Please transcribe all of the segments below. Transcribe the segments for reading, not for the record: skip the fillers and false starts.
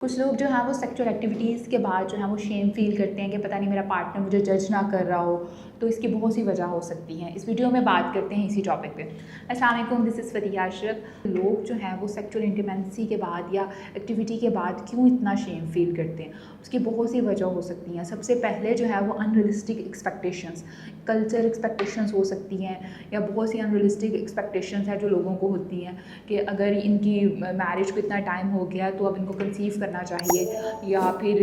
कुछ लोग जो हैं वो सेक्सुअल एक्टिविटीज़ के बाद जो है वो शेम फ़ील करते हैं कि पता नहीं मेरा पार्टनर मुझे जज ना कर रहा हो। तो इसकी बहुत सी वजह हो सकती हैं। इस वीडियो में बात करते हैं इसी टॉपिक पे। अस्सलाम वालेकुम, दिस इज़ फतिया अशरफ। लोग जो हैं वो सेक्सुअल इंटीमेसी के बाद या एक्टिविटी के बाद क्यों इतना शेम फ़ील करते हैं, उसकी बहुत सी वजह हो सकती हैं। सबसे पहले जो है वो अनरियलिस्टिक एक्सपेक्टेशंस, कल्चर एक्सपेक्टेशंस हो सकती हैं, या बहुत सी अनरियलिस्टिक एक्सपेक्टेशंस हैं जो लोगों को होती हैं कि अगर इनकी मैरिज को इतना टाइम हो गया तो अब इनको कंसीव करना चाहिए, या फिर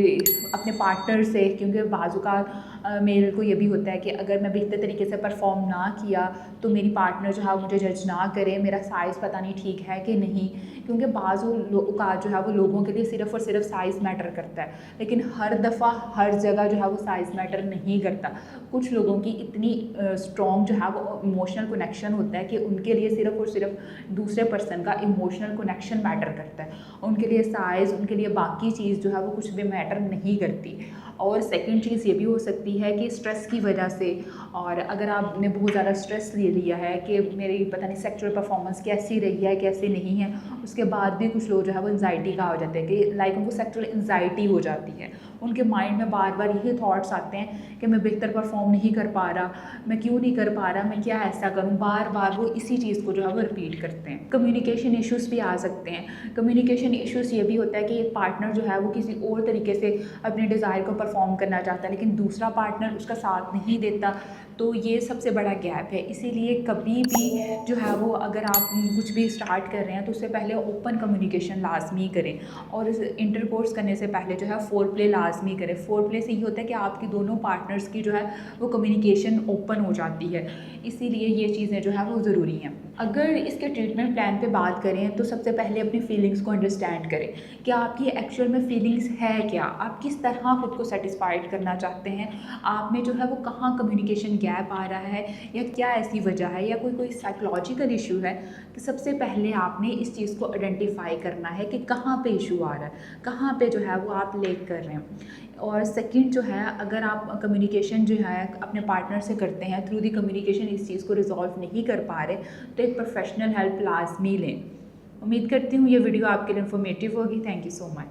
अपने पार्टनर से, क्योंकि बाज़ू का मेल को ये भी होता है कि अगर मैं बेहतर तरीके से परफॉर्म ना किया तो मेरी पार्टनर जो है मुझे जज ना करे, मेरा साइज़ पता नहीं ठीक है कि नहीं। क्योंकि बाज़ू का जो है वो लोगों के लिए सिर्फ़ और सिर्फ साइज़ मैटर करता है, लेकिन हर दफ़ा हर जगह जो है वो साइज़ मैटर नहीं करता। कुछ लोगों की इतनी स्ट्रॉन्ग जो है वो इमोशनल कनेक्शन होता है कि उनके लिए सिर्फ़ और सिर्फ दूसरे पर्सन का इमोशनल कनेक्शन मैटर करता है। उनके लिए साइज़, उनके लिए बाकी चीज़ जो है वो कुछ भी मैटर नहीं करती। और सेकंड चीज़ ये भी हो सकती है कि स्ट्रेस की वजह से, और अगर आपने बहुत ज़्यादा स्ट्रेस ले लिया है कि मेरी पता नहीं सेक्सुअल परफॉर्मेंस कैसी रही है कैसी नहीं है, उसके बाद भी कुछ लोग जो है वो एंजाइटी का हो जाते हैं कि लाइक उनको सेक्सुअल एंजाइटी हो जाती है। उनके माइंड में बार बार यही थॉट्स आते हैं कि मैं बेहतर परफॉर्म नहीं कर पा रहा, मैं क्यों नहीं कर पा रहा, मैं क्या ऐसा करूँ, बार बार वो इसी चीज़ को जो है वो रिपीट करते हैं। कम्युनिकेशन इश्यूज़ भी आ सकते हैं। कम्युनिकेशन इश्यूज़ ये भी होता है कि एक पार्टनर जो है वो किसी और तरीके से अपने डिज़ायर को परफॉर्म करना चाहता है, लेकिन दूसरा पार्टनर उसका साथ नहीं देता। तो ये सबसे बड़ा गैप है। इसीलिए कभी भी जो है वो अगर आप कुछ भी स्टार्ट कर रहे हैं तो उससे पहले ओपन कम्युनिकेशन लाजमी करें, और इस इंटरकोर्स करने से पहले जो है फोर प्ले लाजमी करें। फोर प्ले से ये होता है कि आपकी दोनों पार्टनर्स की जो है वो कम्युनिकेशन ओपन हो जाती है। इसीलिए ये चीज़ें जो है वो ज़रूरी हैं। अगर इसके ट्रीटमेंट प्लान पे बात करें तो सबसे पहले अपनी फीलिंग्स को अंडरस्टैंड करें कि आपकी एक्चुअल में फीलिंग्स है क्या, आप किस तरह खुद को सेटिस्फाइड करना चाहते हैं, आप में जो है वो कहाँ कम्युनिकेशन गैप आ रहा है, या क्या ऐसी वजह है, या कोई साइकोलॉजिकल इशू है। तो सबसे पहले आपने इस चीज़ को आइडेंटिफाई करना है कि कहाँ पे इशू आ रहा है, कहाँ पे जो है वो आप लेक कर रहे हैं। और सेकंड जो है, अगर आप कम्युनिकेशन जो है अपने पार्टनर से करते हैं, थ्रू दी कम्युनिकेशन इस चीज़ को रिजॉल्व नहीं कर पा रहे, तो एक प्रोफेशनल हेल्प लाजमी लें। उम्मीद करती हूँ ये वीडियो आपके लिए इन्फॉर्मेटिव होगी। Thank you so much.